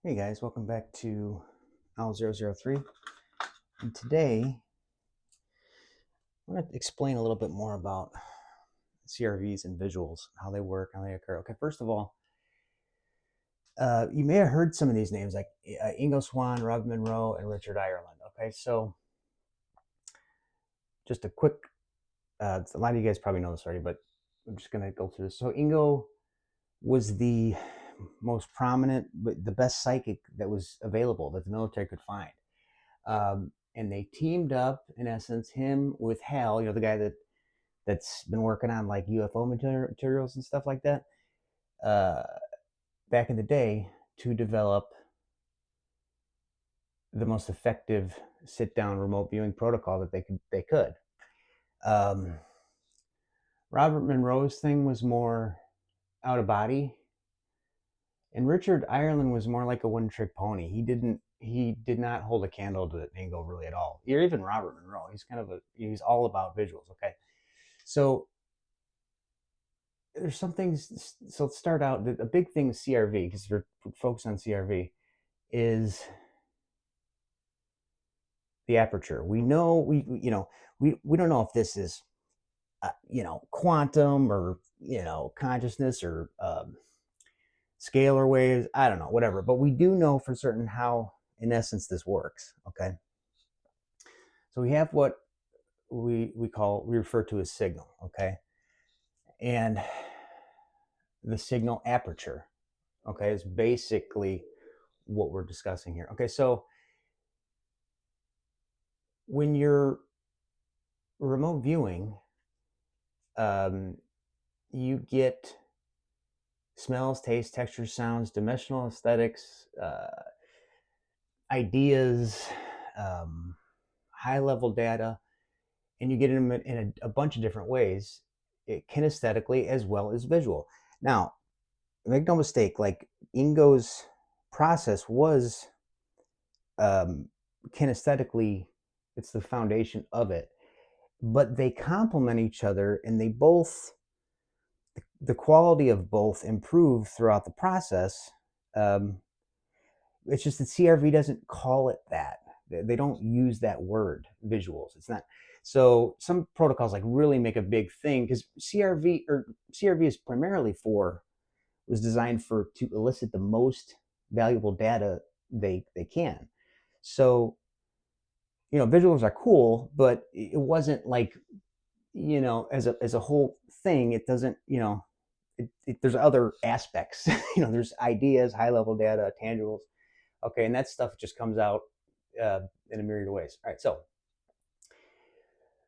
Hey guys, welcome back to Owl003. And today I'm going to explain a little bit more about CRVs and visuals, how they work, how they occur. Okay, first of all, you may have heard some of these names like Ingo Swann, Rob Monroe, and Richard Ireland. Okay, so just a quick, a lot of you guys probably know this already, but I'm just going to go through this. So Ingo was the most prominent, but the best psychic that was available that the military could find. And they teamed up, in essence, him with Hal, the guy that's been working on like UFO materials and stuff like that, uh, back in the day, to develop the most effective sit-down remote viewing protocol that they could. Um, Robert Monroe's thing was more out of body, and Richard Ireland was more like a one-trick pony. He did not hold a candle to Ingo really at all. Or even Robert Monroe. He's all about visuals. Okay, so there's some things. So let's start out. The big thing is CRV, because we're focused on CRV, is the aperture. We know we don't know if this is quantum or consciousness or scalar waves. I don't know, whatever. But we do know for certain how, in essence, this works. Okay, so we have what we refer to as signal. Okay, and the signal aperture. Okay, is basically what we're discussing here. Okay, so when you're remote viewing, um, you get smells, tastes, textures, sounds, dimensional aesthetics, ideas, high level data, and you get them in a bunch of different ways, kinesthetically as well as visual. Now, make no mistake, like Ingo's process was kinesthetically, it's the foundation of it, but they complement each other, and the quality of both improve throughout the process. Um, it's just that CRV doesn't call it that. They don't use that word, visuals. It's not. So some protocols like really make a big thing, because CRV is primarily was designed to elicit the most valuable data they can. So visuals are cool, but it wasn't like, as a whole thing, it doesn't, there's other aspects. There's ideas, high level data, tangibles. Okay, and that stuff just comes out in a myriad of ways. All right,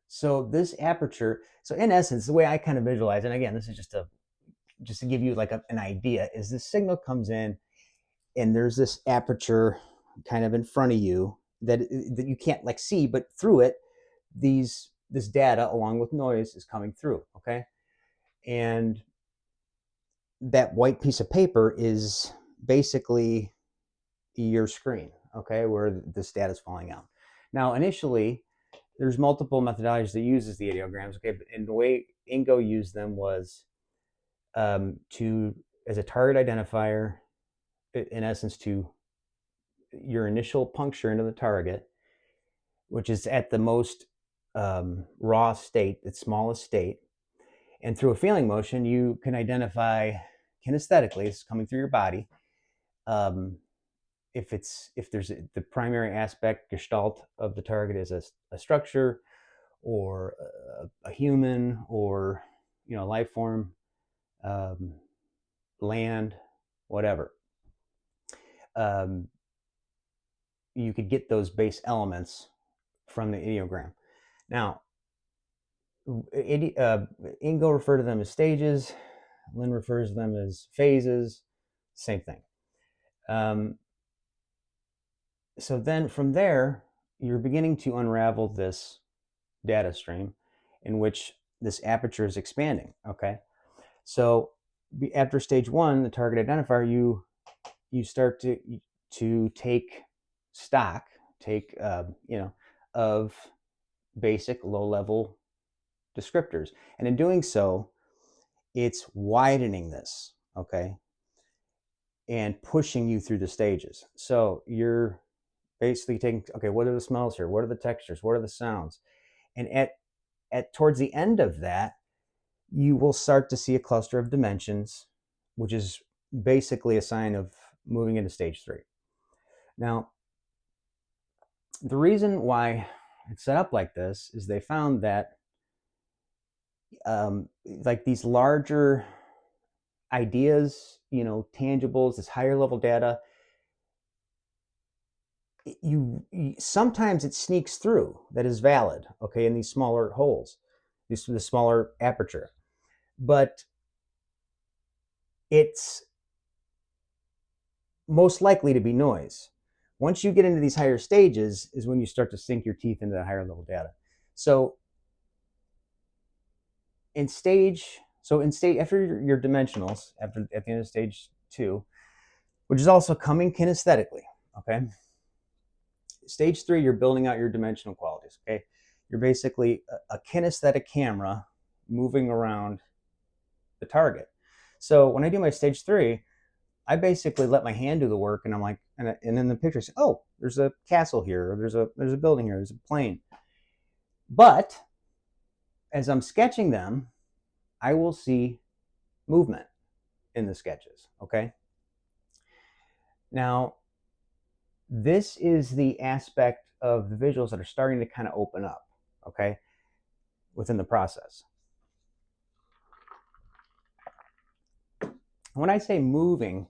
so this aperture. So in essence, the way I kind of visualize, and again, this is just to give you like an idea, is this signal comes in, and there's this aperture kind of in front of you that you can't like see, but through it, this data along with noise is coming through. Okay, and that white piece of paper is basically your screen, okay, where this data is falling out. Now, initially, there's multiple methodologies that uses the ideograms, okay, and the way Ingo used them was to as a target identifier, in essence, to your initial puncture into the target, which is at the most raw state, its smallest state, and through a feeling motion, you can identify kinesthetically, it's coming through your body, um, if there's the primary aspect gestalt of the target is a structure or a human or life form, um, land, whatever. Um, you could get those base elements from the ideogram. Now, Ingo referred to them as stages. Lynn refers to them as phases. Same thing. So then from there, you're beginning to unravel this data stream in which this aperture is expanding. Okay, so after stage one, the target identifier, you start to take stock, of basic low level descriptors, and in doing so, it's widening this. Okay, and pushing you through the stages. So you're basically taking, okay, what are the smells here? What are the textures? What are the sounds? And at towards the end of that, you will start to see a cluster of dimensions, which is basically a sign of moving into stage 3. Now, the reason why it's set up like this is they found that like these larger ideas, tangibles, this higher level data, you sometimes it sneaks through that is valid, okay, in these smaller holes, the smaller aperture, but it's most likely to be noise. Once you get into these higher stages is when you start to sink your teeth into that higher level data. So in stage after your dimensionals, at the end of stage 2, which is also coming kinesthetically, okay, stage 3, you're building out your dimensional qualities, okay. You're basically a kinesthetic camera moving around the target. So when I do my stage 3, I basically let my hand do the work, and I'm like, and in the picture, say, oh, there's a castle here, or there's a building here, there's a plane. But as I'm sketching them, I will see movement in the sketches, okay? Now, this is the aspect of the visuals that are starting to kind of open up, okay, within the process. When I say moving,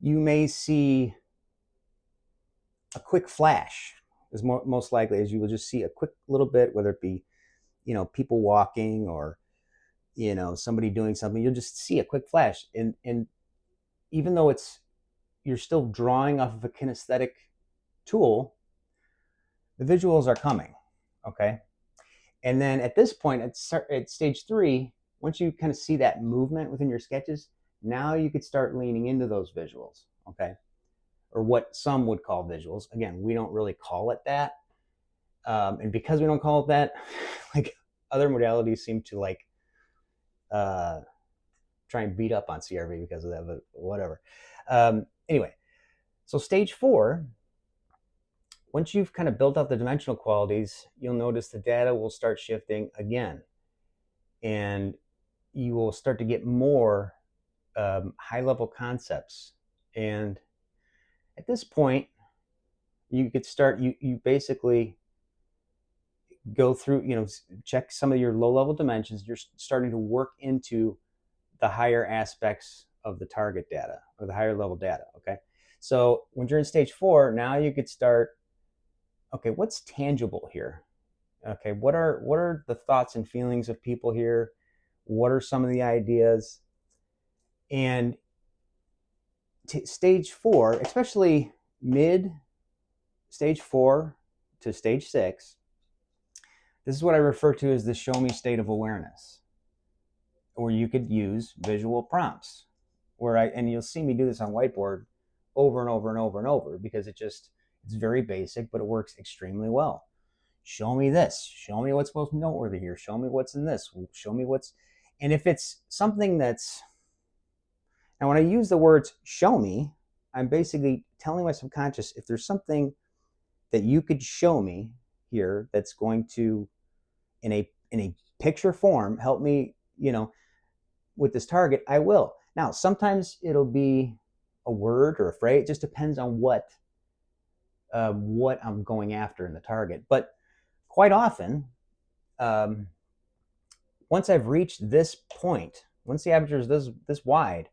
you may see a quick flash, is most likely, as you will just see a quick little bit, whether it be, people walking or, somebody doing something, you'll just see a quick flash. And even though you're still drawing off of a kinesthetic tool, the visuals are coming, okay? And then at this point, at stage 3, once you kind of see that movement within your sketches, now you could start leaning into those visuals, okay? Or what some would call visuals. Again, we don't really call it that. And because we don't call it that, like other modalities seem to like try and beat up on CRV because of that, but whatever. Anyway, so stage 4, once you've kind of built up the dimensional qualities, you'll notice the data will start shifting again. And you will start to get more high-level concepts. And at this point, you could start, you basically go through, check some of your low-level dimensions. You're starting to work into the higher aspects of the target data or the higher level data, okay? So when you're in stage 4, now you could start, okay, what's tangible here? Okay, what are the thoughts and feelings of people here? What are some of the ideas? And stage 4, especially mid stage 4 to stage 6, this is what I refer to as the show me state of awareness, where you could use visual prompts, and you'll see me do this on whiteboard over and over and over and over, because it's very basic, but it works extremely well. Show me this. Show me what's most noteworthy here. Show me what's in this. Show me what's, and if it's something that's, now when I use the words show me, I'm basically telling my subconscious, if there's something that you could show me here that's going to, in a picture form, help me, with this target, I will. Now, sometimes it'll be a word or a phrase. It just depends on what I'm going after in the target. But quite often, once I've reached this point, once the aperture is this wide,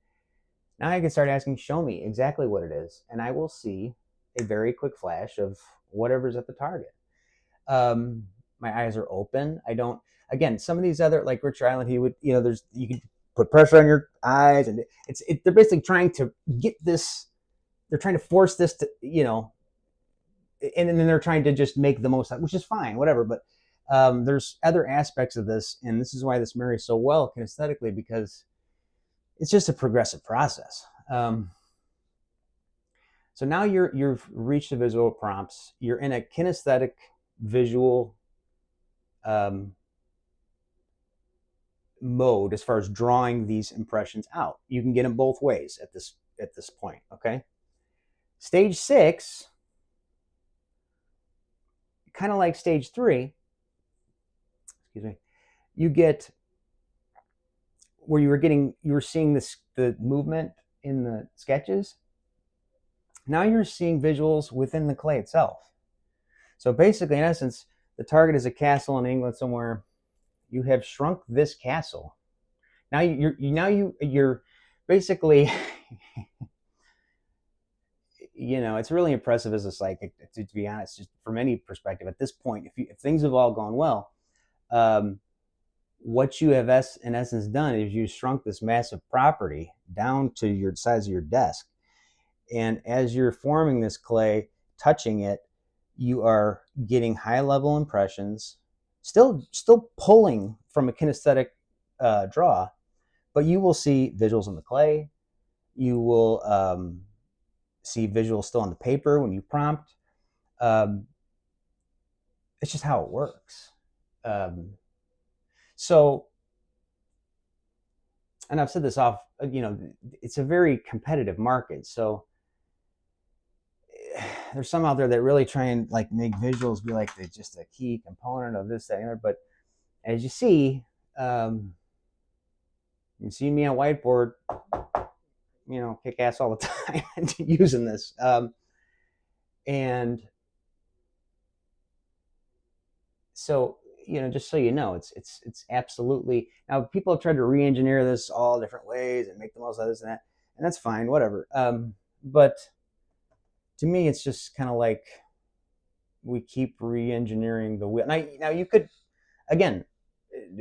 now I can start asking, show me exactly what it is, and I will see a very quick flash of whatever's at the target. My eyes are open. I don't, again, some of these other, like Richard Island, he would, you can put pressure on your eyes, and they're basically trying to get this, they're trying to force this to, and then they're trying to just make the most, which is fine, whatever. But there's other aspects of this, and this is why this marries so well kinesthetically, because it's just a progressive process. So now you've reached the visual prompts. You're in a kinesthetic visual mode as far as drawing these impressions out. You can get them both ways at this point, okay? Stage 6, kind of like stage 3, excuse me, you get where you were seeing the movement in the sketches. Now you're seeing visuals within the clay itself. So basically, in essence, the target is a castle in England somewhere. You have shrunk this castle. Now you're basically, it's really impressive as a psychic, to be honest, just from any perspective at this point. If things have all gone well, what you have in essence done is you shrunk this massive property down to your size of your desk. And as you're forming this clay, touching it, you are getting high level impressions, still pulling from a kinesthetic draw, but you will see visuals in the clay. You will see visuals still on the paper when you prompt. It's just how it works. So, and I've said this off, it's a very competitive market. So there's some out there that really try and like make visuals be like just a key component of this, that, and the other. But as you see, you see me on whiteboard, kick ass all the time using this. And so, just so you know, it's absolutely, now people have tried to re-engineer this all different ways and make the most of this and that, and that's fine, whatever. But to me, it's just kind of like we keep re-engineering the wheel. Now you could, again,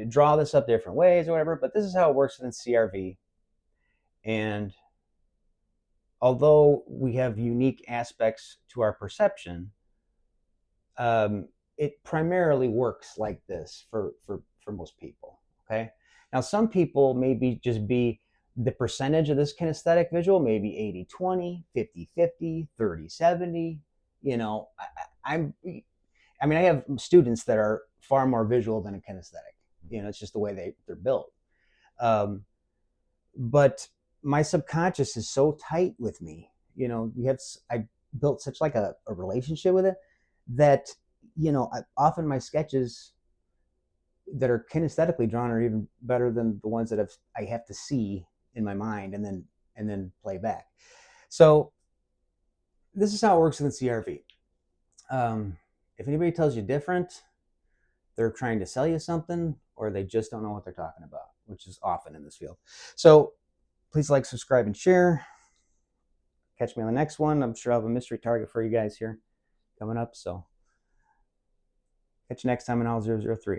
draw this up different ways or whatever, but this is how it works within CRV. And although we have unique aspects to our perception, it primarily works like this for most people, okay? Now, some people maybe just be the percentage of this kinesthetic visual, maybe 80-20, 50-50, 30-70. I have students that are far more visual than a kinesthetic. It's just the way they're built. But my subconscious is so tight with me. I built such like a relationship with it that, often my sketches that are kinesthetically drawn are even better than the ones that I have to see in my mind and then play back. So this is how it works in the CRV. If anybody tells you different, they're trying to sell you something, or they just don't know what they're talking about, which is often in this field. So please like, subscribe, and share. Catch me on the next one. I'm sure I'll have a mystery target for you guys here coming up. So catch you next time in All 003.